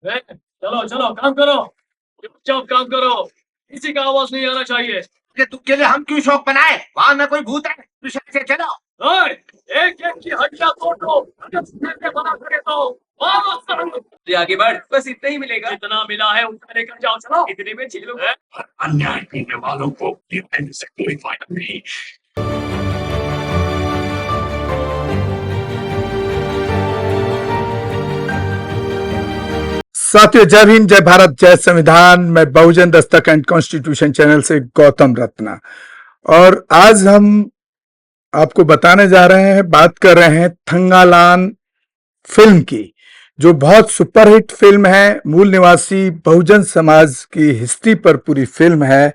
चलो चलो काम करो, चुपचाप काम करो, किसी का आवाज नहीं आना चाहिए। तुझके लिए हम क्यों शौक बनाए? वहां में कोई भूत है? तू से चलो। ओए, एक एक की हड्डियां तोड़ दो, अगर से बना करे तो आगे बढ़, बस इतना ही मिलेगा। इतना मिला है उतना लेकर जाओ, चलो इतने में झीलों अन्याय करने वालों को निभाने से कोई फायदा नहीं। साथियों, जय हिंद, जय भारत, जय संविधान। मैं बहुजन दस्तक एंड कॉन्स्टिट्यूशन चैनल से गौतम रत्ना, और आज हम आपको बताने जा रहे हैं, बात कर रहे हैं थंगालान फिल्म की, जो बहुत सुपरहिट फिल्म है। मूल निवासी बहुजन समाज की हिस्ट्री पर पूरी फिल्म है,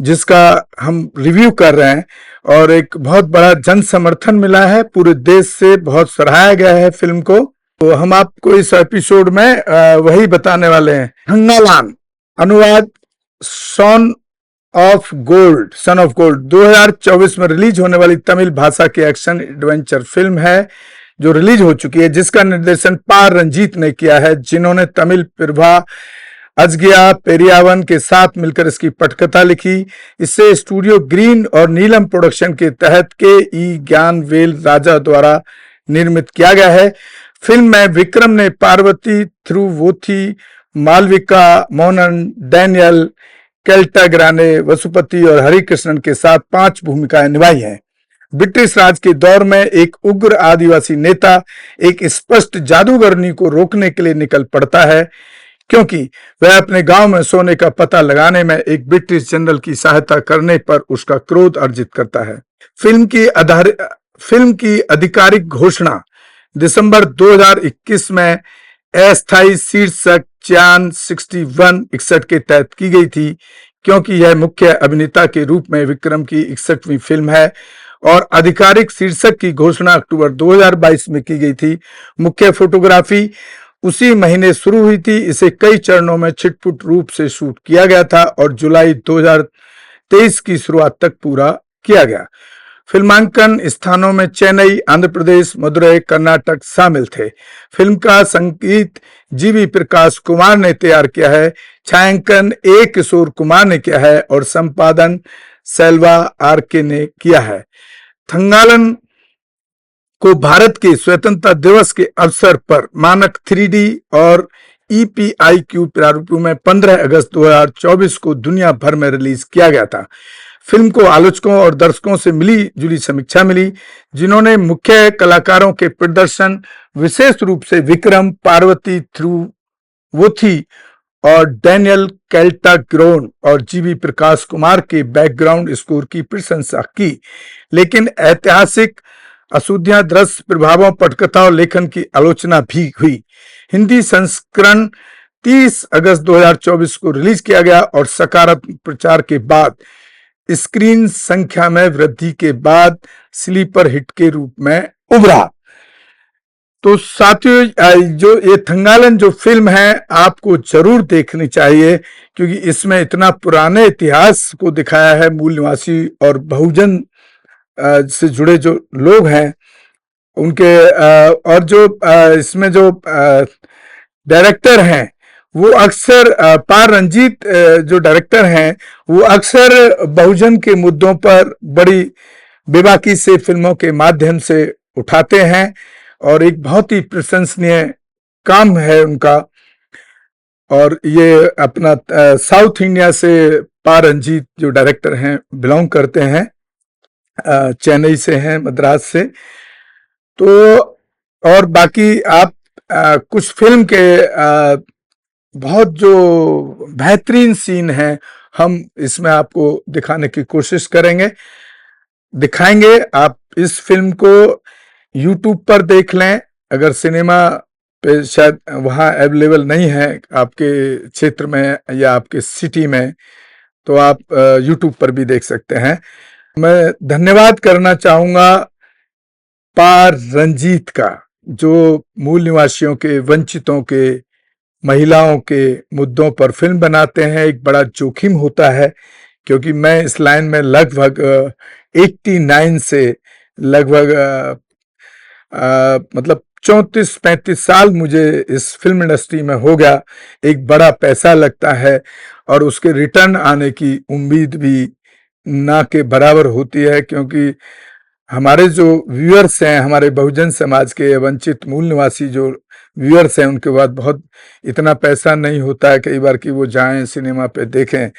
जिसका हम रिव्यू कर रहे हैं, और एक बहुत बड़ा जन समर्थन मिला है। पूरे देश से बहुत सराहा गया है फिल्म को। तो हम आपको इस एपिसोड में वही बताने वाले हैं। थंगालान, अनुवाद सन ऑफ गोल्ड 2024 में रिलीज होने वाली तमिल भाषा की एक्शन एडवेंचर फिल्म है, जो रिलीज हो चुकी है, जिसका निर्देशन पा रंजीत ने किया है, जिन्होंने तमिल प्रभा अजगिया पेरियावन के साथ मिलकर इसकी पटकथा लिखी। इसे स्टूडियो ग्रीन और नीलम प्रोडक्शन के तहत के ई ज्ञानवेल राजा द्वारा निर्मित किया गया है। फिल्म में विक्रम ने पार्वती थिरुवोथी, मालविका मोहनन, डैनियल कैल्टाग्राने, वसुपति और हरिकृष्णन के साथ 5 भूमिकाएं निभाई हैं। ब्रिटिश राज के दौर में एक उग्र आदिवासी नेता एक स्पष्ट जादूगरनी को रोकने के लिए निकल पड़ता है, क्योंकि वह अपने गांव में सोने का पता लगाने में एक ब्रिटिश जनरल की सहायता करने पर उसका क्रोध अर्जित करता है। फिल्म की आधिकारिक घोषणा दिसंबर 2021 में अस्थायी शीर्षक चान 61 के तहत की गई थी, क्योंकि यह मुख्य अभिनेता के रूप में विक्रम की 61वीं फिल्म है, और आधिकारिक शीर्षक की घोषणा अक्टूबर 2022 में की गई थी। मुख्य फोटोग्राफी उसी महीने शुरू हुई थी। इसे कई चरणों में छिटपुट रूप से शूट किया गया था और जुलाई 2023 की शुरुआत तक पूरा किया गया। फिल्मांकन स्थानों में चेन्नई, आंध्र प्रदेश, मदुरई, कर्नाटक शामिल थे। फिल्म का संगीत जीवी प्रकाश कुमार ने तैयार किया है, छायांकन ए किशोर कुमार ने किया है, और संपादन सेल्वा आरके ने किया है। थंगालन को भारत के स्वतंत्रता दिवस के अवसर पर मानक 3D और EPIQ प्रारूपों में 15 अगस्त 2024 को दुनिया भर में रिलीज किया गया था। फिल्म को आलोचकों और दर्शकों से मिली जुली समीक्षा मिली, जिन्होंने मुख्य कलाकारों के प्रदर्शन, विशेष रूप से विक्रम, पार्वती थिरुवोथी और डैनियल कैल्टाग्रोन और जीवी प्रकाश कुमार के बैकग्राउंड स्कोर की प्रशंसा की, लेकिन ऐतिहासिक अशुद्धियां, दृश्य प्रभावों, पटकथा और लेखन की आलोचना भी हुई। हिंदी संस्करण 30 अगस्त 2024 को रिलीज किया गया और सकारात्मक प्रचार के बाद स्क्रीन संख्या में वृद्धि के बाद स्लीपर हिट के रूप में उभरा। तो साथियों, जो ये थंगालन जो फिल्म है, आपको जरूर देखनी चाहिए, क्योंकि इसमें इतना पुराने इतिहास को दिखाया है। मूल निवासी और बहुजन से जुड़े जो लोग हैं उनके, और जो इसमें जो डायरेक्टर हैं वो अक्सर पा रंजीत जो डायरेक्टर हैं वो अक्सर बहुजन के मुद्दों पर बड़ी बेबाकी से फिल्मों के माध्यम से उठाते हैं, और एक बहुत ही प्रशंसनीय काम है उनका। और ये अपना साउथ इंडिया से पा रंजीत जो डायरेक्टर हैं बिलोंग करते हैं, चेन्नई से हैं, मद्रास से। तो और बाकी आप कुछ फिल्म के बहुत जो बेहतरीन सीन हैं, हम इसमें आपको दिखाने की कोशिश दिखाएंगे। आप इस फिल्म को YouTube पर देख लें, अगर सिनेमा पे शायद वहाँ अवेलेबल नहीं है आपके क्षेत्र में या आपके सिटी में, तो आप YouTube पर भी देख सकते हैं। मैं धन्यवाद करना चाहूंगा पा रंजीत का, जो मूल निवासियों के, वंचितों के, महिलाओं के मुद्दों पर फिल्म बनाते हैं। एक बड़ा जोखिम होता है, क्योंकि मैं इस लाइन में लगभग 89 से लगभग मतलब 34-35 साल मुझे इस फिल्म इंडस्ट्री में हो गया। एक बड़ा पैसा लगता है और उसके रिटर्न आने की उम्मीद भी ना के बराबर होती है, क्योंकि हमारे जो व्यूअर्स हैं, हमारे बहुजन समाज के वंचित मूल निवासी जो व्यूअर्स हैं, उनके बाद बहुत इतना पैसा नहीं होता है कई बार कि वो जाएं सिनेमा पे देखें।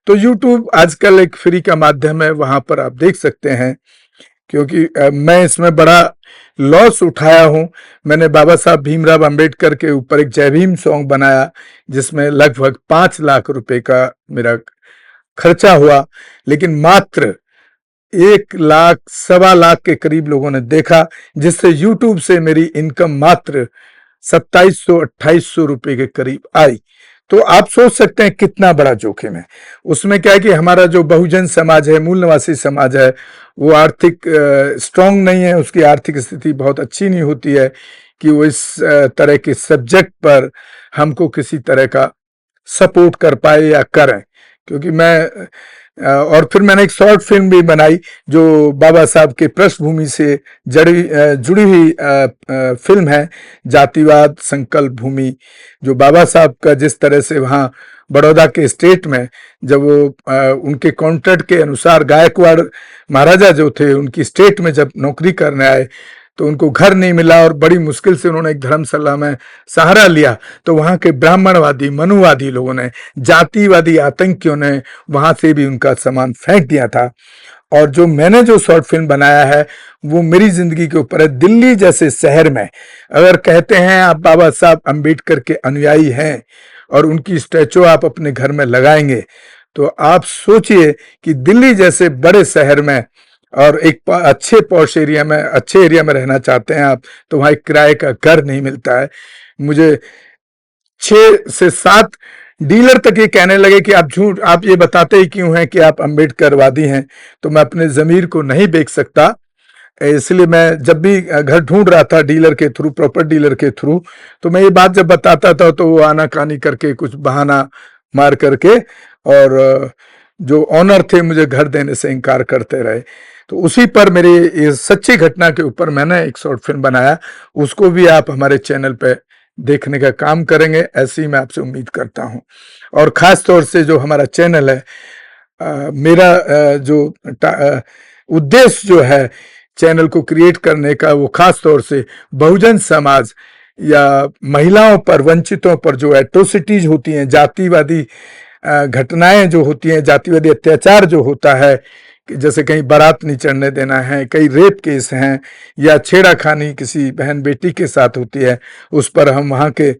तो यूट्यूब आजकल एक फ्री का माध्यम है, वहां पर आप देख सकते हैं। क्योंकि मैं इसमें बड़ा लॉस उठाया हूं। मैंने बाबा साहब भीमराव अंबेडकर के ऊपर एक जय भीम सॉन्ग बनाया, जिसमें लगभग 5 लाख रुपए का मेरा खर्चा हुआ, लेकिन मात्र 1 लाख 1.25 लाख के करीब लोगों ने देखा, जिससे यूट्यूब से मेरी इनकम मात्र 2700-2800 रुपए के करीब आई। तो आप सोच सकते हैं कितना बड़ा जोखिम है। उसमें क्या है कि हमारा जो बहुजन समाज है, मूल निवासी समाज है, वो आर्थिक स्ट्रांग नहीं है, उसकी आर्थिक स्थिति बहुत अच्छी नहीं होती है कि वो इस तरह के सब्जेक्ट पर हमको किसी तरह का सपोर्ट कर पाए या करें। क्योंकि मैं और फिर मैंने एक शॉर्ट फिल्म भी बनाई जो बाबा साहब के पृष्ठभूमि से जुड़ी हुई फिल्म है, जातिवाद संकल्प भूमि। जो बाबा साहब का जिस तरह से वहाँ बड़ौदा के स्टेट में, जब वो उनके कॉन्ट्रैक्ट के अनुसार गायकवाड़ महाराजा जो थे, उनकी स्टेट में जब नौकरी करने आए तो उनको घर नहीं मिला और बड़ी मुश्किल से उन्होंने एक धर्मशाला में सहारा लिया। तो वहां के ब्राह्मणवादी मनुवादी लोगों ने, जातिवादी आतंकियों ने वहां से भी उनका सामान फेंक दिया था। और जो मैंने जो शॉर्ट फिल्म बनाया है वो मेरी जिंदगी के ऊपर है। दिल्ली जैसे शहर में अगर कहते हैं आप बाबा साहब अंबेडकर के अनुयायी हैं और उनकी स्टैचू आप अपने घर में लगाएंगे, तो आप सोचिए कि दिल्ली जैसे बड़े शहर में और एक अच्छे पॉश एरिया में, अच्छे एरिया में रहना चाहते हैं आप, तो वहां एक किराए का घर नहीं मिलता है। मुझे 6 से 7 डीलर तक ये कहने लगे कि आप झूठ, आप ये बताते ही क्यों हैं कि आप अंबेडकरवादी हैं। तो मैं अपने जमीर को नहीं बेच सकता, इसलिए मैं जब भी घर ढूंढ रहा था डीलर के थ्रू, प्रॉपर डीलर के थ्रू, तो मैं ये बात जब बताता था तो वो आनाकानी करके कुछ बहाना मार करके और जो ऑनर थे मुझे घर देने से इनकार करते रहे। तो उसी पर मेरे इस सच्ची घटना के ऊपर मैंने एक शॉर्ट फिल्म बनाया, उसको भी आप हमारे चैनल पे देखने का काम करेंगे, ऐसी मैं आपसे उम्मीद करता हूं। और खास तौर से जो हमारा चैनल है, मेरा जो उद्देश्य जो है चैनल को क्रिएट करने का, वो खास तौर से बहुजन समाज या महिलाओं पर, वंचितों पर जो एट्रोसिटीज होती हैं, जातिवादी घटनाएं जो होती हैं, जातिवादी अत्याचार जो होता है, जैसे कहीं बारात नहीं चढ़ने देना है, कई रेप केस हैं या छेड़ाखानी किसी बहन बेटी के साथ होती है, उस पर हम वहाँ के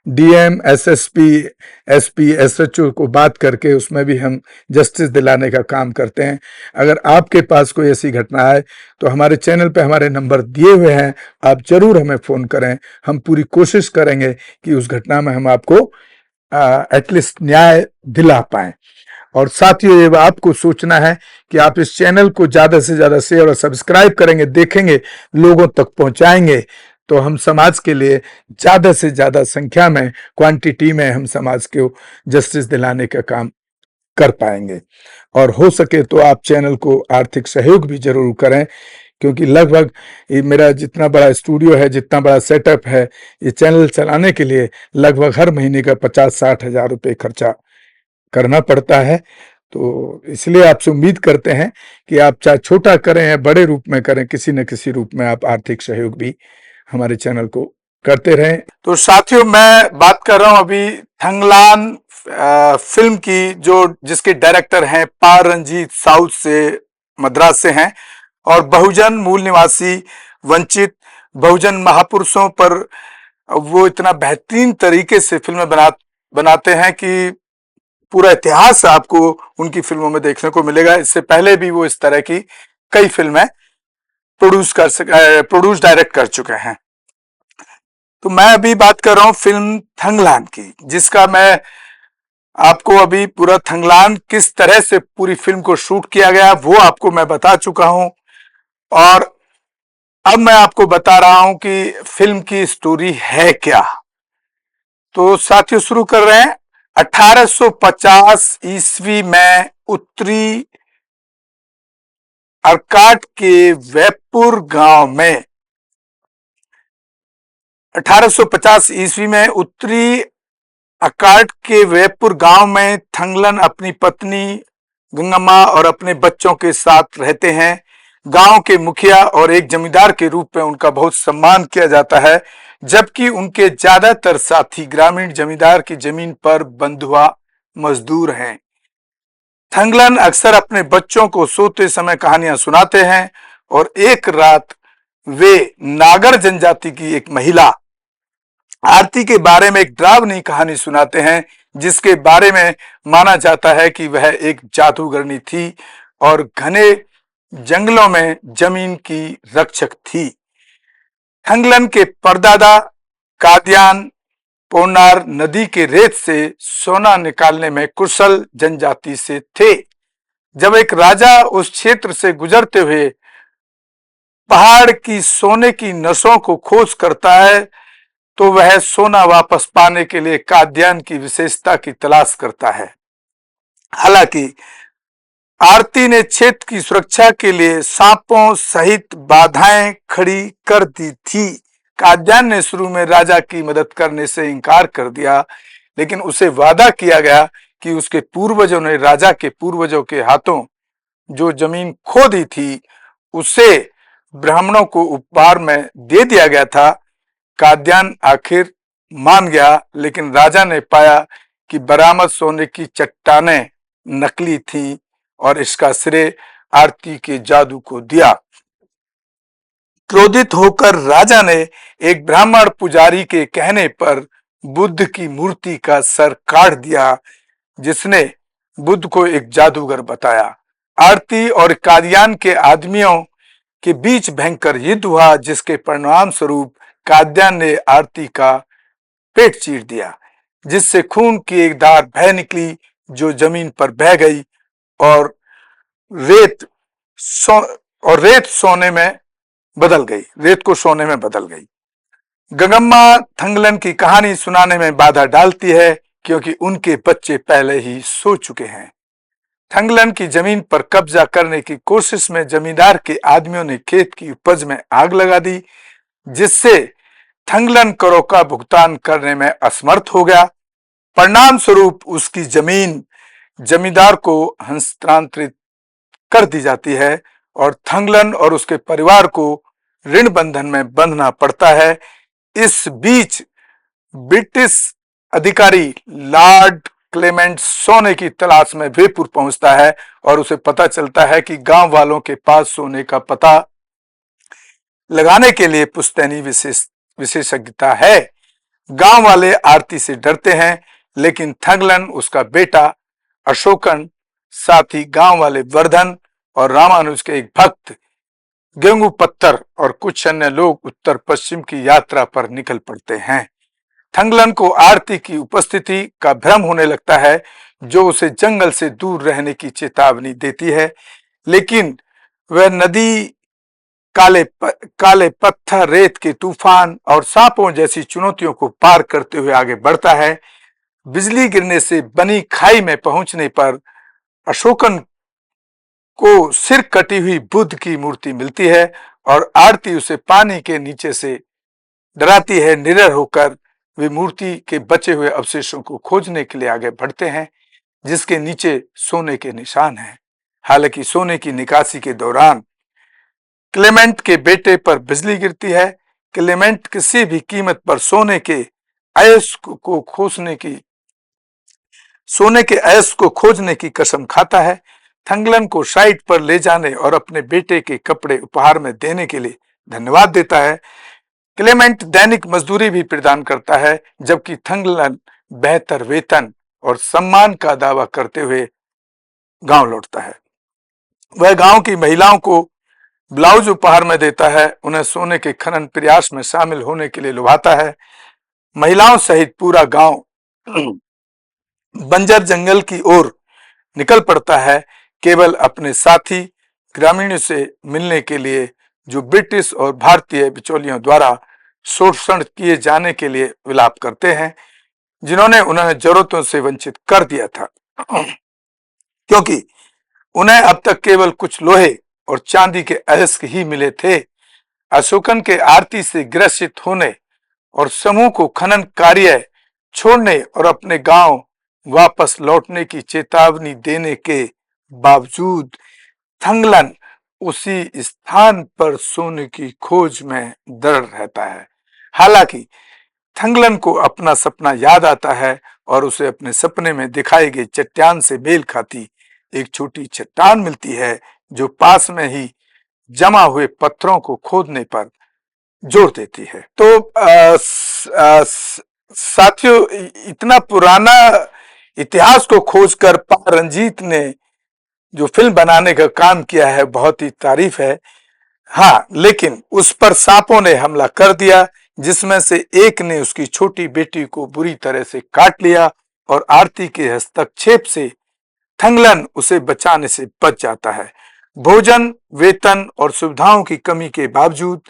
डीएम, एसएसपी, एसपी, एसएचओ को बात करके उसमें भी हम जस्टिस दिलाने का काम करते हैं। अगर आपके पास कोई ऐसी घटना है तो हमारे चैनल पे हमारे नंबर दिए हुए हैं, आप जरूर हमें फ़ोन करें। हम पूरी कोशिश करेंगे कि उस घटना में हम आपको एटलीस्ट न्याय दिला पाएं। और साथियों, ये आपको सोचना है कि आप इस चैनल को ज़्यादा से ज़्यादा शेयर और सब्सक्राइब करेंगे, देखेंगे, लोगों तक पहुंचाएंगे, तो हम समाज के लिए ज़्यादा से ज़्यादा संख्या में, क्वांटिटी में हम समाज को जस्टिस दिलाने का काम कर पाएंगे। और हो सके तो आप चैनल को आर्थिक सहयोग भी जरूर करें, क्योंकि लगभग मेरा जितना बड़ा स्टूडियो है, जितना बड़ा सेटअप है, ये चैनल चलाने के लिए लगभग हर महीने का 50-60 हज़ार रुपये खर्चा करना पड़ता है। तो इसलिए आपसे उम्मीद करते हैं कि आप चाहे छोटा करें या बड़े रूप में करें, किसी न किसी रूप में आप आर्थिक सहयोग भी हमारे चैनल को करते रहें। तो साथियों, मैं बात कर रहा हूं अभी थंगलान फिल्म की, जो जिसके डायरेक्टर हैं पार रंजीत, साउथ से, मद्रास से हैं, और बहुजन मूल निवासी वंचित बहुजन महापुरुषों पर वो इतना बेहतरीन तरीके से फिल्में बनाते हैं कि पूरा इतिहास आपको उनकी फिल्मों में देखने को मिलेगा। इससे पहले भी वो इस तरह की कई फिल्में प्रोड्यूस डायरेक्ट कर चुके हैं। तो मैं अभी बात कर रहा हूं फिल्म थंगलान की, जिसका मैं आपको अभी पूरा थंगलान किस तरह से पूरी फिल्म को शूट किया गया वो आपको मैं बता चुका हूं। और अब मैं आपको बता रहा हूं कि फिल्म की स्टोरी है क्या। तो साथियों, शुरू कर रहे हैं। 1850 ईस्वी में उत्तरी अर्काट के वैपुर गांव में 1850 ईस्वी में उत्तरी अकार्ड के वेपुर गांव में थंगलन अपनी पत्नी गंगम्मा और अपने बच्चों के साथ रहते हैं। गांव के मुखिया और एक जमींदार के रूप में उनका बहुत सम्मान किया जाता है, जबकि उनके ज्यादातर साथी ग्रामीण जमींदार की जमीन पर बंधुआ मजदूर हैं। थंगलन अक्सर अपने बच्चों को सोते समय कहानियां सुनाते हैं और एक रात वे नागर जनजाति की एक महिला आरती के बारे में एक डरावनी कहानी सुनाते हैं, जिसके बारे में माना जाता है कि वह एक जादूगरनी थी और घने जंगलों में जमीन की रक्षक थी। थंगलन के परदादा कादियान पोनार नदी के रेत से सोना निकालने में कुशल जनजाति से थे। जब एक राजा उस क्षेत्र से गुजरते हुए पहाड़ की सोने की नसों को खोज करता है तो वह सोना वापस पाने के लिए काद्यान की विशेषता की तलाश करता है। हालांकि आरती ने क्षेत्र की सुरक्षा के लिए सांपों सहित बाधाएं खड़ी कर दी थी। काद्यान ने शुरू में राजा की मदद करने से इनकार कर दिया, लेकिन उसे वादा किया गया कि उसके पूर्वजों ने राजा के पूर्वजों के हाथों जो जमीन खो दी थी उसे ब्राह्मणों को उपहार में दे दिया गया था। काद्यान आखिर मान गया, लेकिन राजा ने पाया कि बरामद सोने की चट्टानें नकली थीं और इसका श्रेय आरती के जादू को दिया। क्रोधित होकर राजा ने एक ब्राह्मण पुजारी के कहने पर बुद्ध की मूर्ति का सर काट दिया, जिसने बुद्ध को एक जादूगर बताया। आरती और कादियान के आदमियों के बीच भयंकर युद्ध हुआ, जिसके परिणाम स्वरूप काद्यान ने आरती का पेट चीर दिया, जिससे खून की एक धार बह निकली जो जमीन पर बह गई और रेत सोने में बदल गई, रेत को सोने में बदल गई। गंगम्मा थंगलन की कहानी सुनाने में बाधा डालती है क्योंकि उनके बच्चे पहले ही सो चुके हैं। थंगलन की जमीन पर कब्जा करने की कोशिश में जमींदार के आदमियों ने खेत की उपज में आग लगा दी, जिससे थंगलन करों का भुगतान करने में असमर्थ हो गया। परिणाम स्वरूप उसकी जमीन जमींदार को हस्तांतरित कर दी जाती है और थंगलन और उसके परिवार को ऋण बंधन में बंधना पड़ता है। इस बीच ब्रिटिश अधिकारी लॉर्ड क्लेमेंट सोने की तलाश में जयपुर पहुंचता है और उसे पता चलता है कि गांव वालों के पास सोने का पता लगाने के लिए पुश्तैनी विशेषज्ञता है। गांव वाले आरती से डरते हैं, लेकिन थंगलन, उसका बेटा अशोकन, साथ ही गांव वाले वर्धन और रामानुज के एक भक्त गेंगू पत्थर और कुछ अन्य लोग उत्तर पश्चिम की यात्रा पर निकल पड़ते हैं। थंगलन को आरती की उपस्थिति का भ्रम होने लगता है, जो उसे जंगल से दूर रहने की चेतावनी देती है, लेकिन वह नदी, काले पत्थर, रेत के तूफान और सांपों जैसी चुनौतियों को पार करते हुए आगे बढ़ता है। बिजली गिरने से बनी खाई में पहुंचने पर अशोकन को सिर कटी हुई बुद्ध की मूर्ति मिलती है और आरती उसे पानी के नीचे से डराती है। निडर होकर वे मूर्ति के बचे हुए अवशेषों को खोजने के लिए आगे बढ़ते हैं, जिसके नीचे सोने के निशान हैं। हालांकि सोने की निकासी के दौरान क्लेमेंट के बेटे पर बिजली गिरती है। क्लेमेंट किसी भी कीमत पर सोने के अयस्क को खोजने की कसम खाता है। थंगलन को साइट पर ले जाने और अपने बेटे के कपड़े उपहार में देने के लिए धन्यवाद देता है। क्लेमेंट दैनिक मजदूरी भी प्रदान करता है, जबकि थंगलन बेहतर वेतन और सम्मान का दावा करते हुए गांव लौटता है। वह गांव की महिलाओं को ब्लाउज उपहार में देता है, उन्हें सोने के खनन प्रयास में शामिल होने के लिए लुभाता है। महिलाओं सहित पूरा गांव बंजर जंगल की ओर निकल पड़ता है, केवल अपने साथी ग्रामीणों से मिलने के लिए, जो ब्रिटिश और भारतीय बिचौलियों द्वारा शोषण किए जाने के लिए विलाप करते हैं, जिन्होंने उन्हें जरूरतों से वंचित कर दिया था, क्योंकि उन्हें अब तक केवल कुछ लोहे और चांदी के अयस्क ही मिले थे। अशोकन के आरती से ग्रसित होने और समूह को खनन कार्य छोड़ने और अपने गांव वापस लौटने की चेतावनी देने के बावजूद थंगलन उसी स्थान पर सोने की खोज में दृढ़ रहता है। हालांकि थंगलन को अपना सपना याद आता है और उसे अपने सपने में दिखाई गई चट्टान से मेल खाती एक छोटी चट्टान मिलती है जो पास में ही जमा हुए पत्थरों को खोदने पर जोर देती है। तो साथियों, इतना पुराना इतिहास को खोजकर पा रंजीत ने जो फिल्म बनाने का काम किया है, बहुत ही तारीफ है। हाँ, लेकिन उस पर सांपों ने हमला कर दिया, जिसमें से एक ने उसकी छोटी बेटी को बुरी तरह से काट लिया और आरती के हस्तक्षेप से थंगलन उसे बचाने से बच जाता है। भोजन, वेतन और सुविधाओं की कमी के बावजूद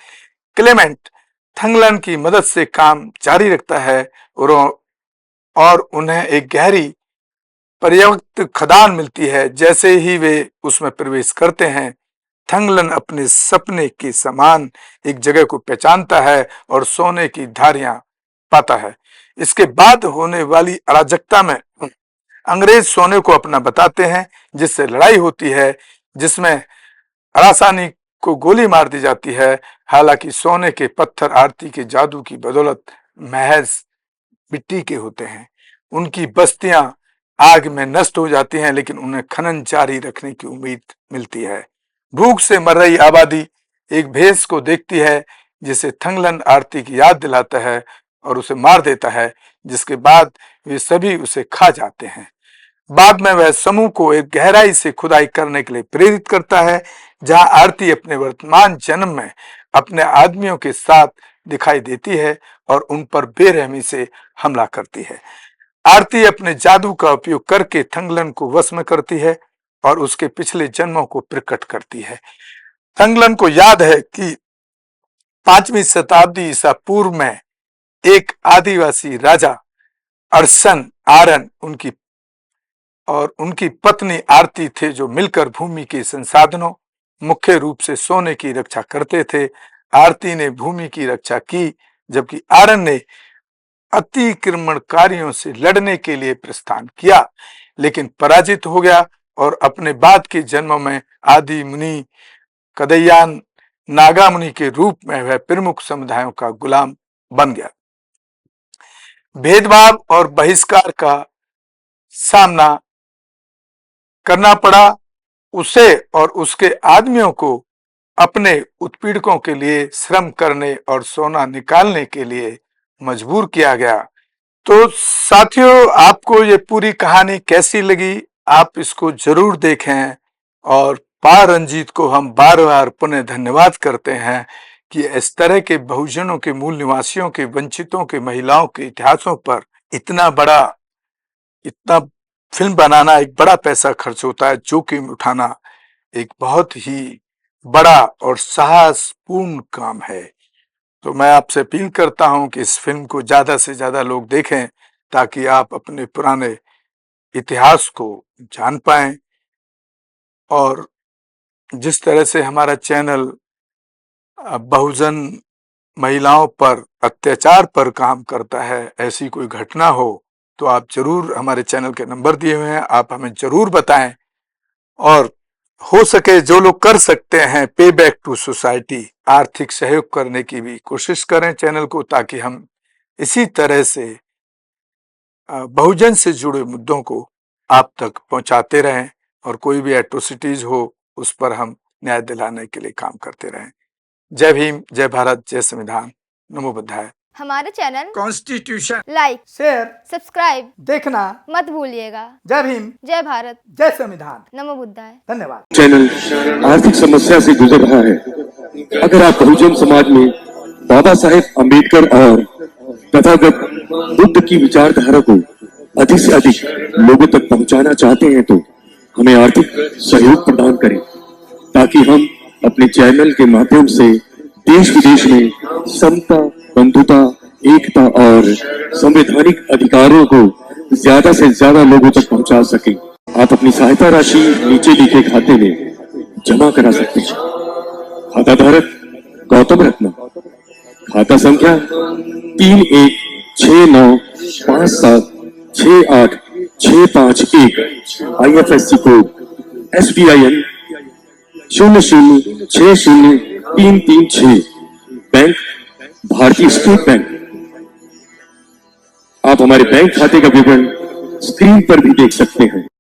क्लेमेंट थंगलन की मदद से काम जारी रखता है और उन्हें एक गहरी पर्याप्त खदान मिलती है। जैसे ही वे उसमें प्रवेश करते हैं, थंगलन अपने सपने के समान एक जगह को पहचानता है और सोने की धारियां पाता है। इसके बाद होने वाली अराजकता में अंग्रेज सोने को अपना बताते हैं, जिससे लड़ाई होती है, जिसमें अरासानी को गोली मार दी जाती है। हालांकि सोने के पत्थर आरती के जादू की बदौलत महज मिट्टी के होते हैं। उनकी बस्तियां आग में नष्ट हो जाती हैं, लेकिन उन्हें खनन जारी रखने की उम्मीद मिलती है। भूख से मर रही आबादी एक भैंस को देखती है, जिसे थंगलन आरती की याद दिलाता है और उसे मार देता है, जिसके बाद वे सभी उसे खा जाते हैं। बाद में वह समूह को एक गहराई से खुदाई करने के लिए प्रेरित करता है, जहां आरती अपने वर्तमान जन्म में अपने आदमियों के साथ दिखाई देती है और उन पर बेरहमी से हमला करती है। आरती अपने जादू का उपयोग करके थंगलन को वश में करती है और उसके पिछले जन्मों को प्रकट करती है। थंगलन को याद है कि 5वीं शताब्दी ईसा पूर्व में एक आदिवासी राजा अरसन आरन उनकी पत्नी आरती थे, जो मिलकर भूमि के संसाधनों, मुख्य रूप से सोने की रक्षा करते थे। आरती ने भूमि की रक्षा की, जबकि आरन ने अतिक्रमणकारियों से लड़ने के लिए प्रस्थान किया, लेकिन पराजित हो गया और अपने बाद के जन्मों में आदि मुनि कदयान नागा मुनि के रूप में वह प्रमुख समुदायों का गुलाम बन गया। भेदभाव और बहिष्कार का सामना करना पड़ा उसे और उसके आदमियों को अपने उत्पीड़कों के लिए श्रम करने और सोना निकालने के लिए मजबूर किया गया। तो साथियों, आपको ये पूरी कहानी कैसी लगी? आप इसको जरूर देखें और पा रंजीत को हम बार बार पुनः धन्यवाद करते हैं कि इस तरह के बहुजनों के, मूल निवासियों के, वंचितों के, महिलाओं के इतिहासों पर इतना फिल्म बनाना एक बड़ा पैसा खर्च होता है, जोखिम उठाना एक बहुत ही बड़ा और साहसपूर्ण काम है। तो मैं आपसे अपील करता हूं कि इस फिल्म को ज्यादा से ज्यादा लोग देखें, ताकि आप अपने पुराने इतिहास को जान पाएं। और जिस तरह से हमारा चैनल बहुजन महिलाओं पर अत्याचार पर काम करता है, ऐसी कोई घटना हो तो आप जरूर, हमारे चैनल के नंबर दिए हुए हैं, आप हमें जरूर बताएं। और हो सके जो लोग कर सकते हैं, पे बैक टू सोसाइटी, आर्थिक सहयोग करने की भी कोशिश करें चैनल को, ताकि हम इसी तरह से बहुजन से जुड़े मुद्दों को आप तक पहुंचाते रहें और कोई भी एट्रोसिटीज हो उस पर हम न्याय दिलाने के लिए काम करते रहें। जय भीम, जय भारत, जय संविधान, नमो बुद्धाय। हमारे channel constitution like, share, subscribe देखना मत भूलिएगा। जय भीम, जय भारत, जय संविधान, नमो बुद्धाय। धन्यवाद। चैनल आर्थिक समस्या से गुजर रहा है। अगर आप बहुजन समाज में बाबा साहेब अम्बेडकर और तथागत बुद्ध की विचारधारा को अधिक से अधिक लोगों तक पहुंचाना चाहते हैं, तो हमें आर्थिक सहयोग प्रदान करें, ताकि हम अपने चैनल के माध्यम से देश विदेश में समता, बंधुता, एकता और संवैधानिक अधिकारों को ज्यादा से ज्यादा लोगों तक पहुंचा सके। आप अपनी सहायता राशि नीचे लिखे खाते में जमा करा सकते हैं। खाता धारक गौतम रत्न, खाता संख्या 3169576865 IFSC कोड SBIN 0060336 बैंक भारतीय स्टेट बैंक। आप हमारे बैंक खाते का विवरण स्क्रीन पर भी देख सकते हैं।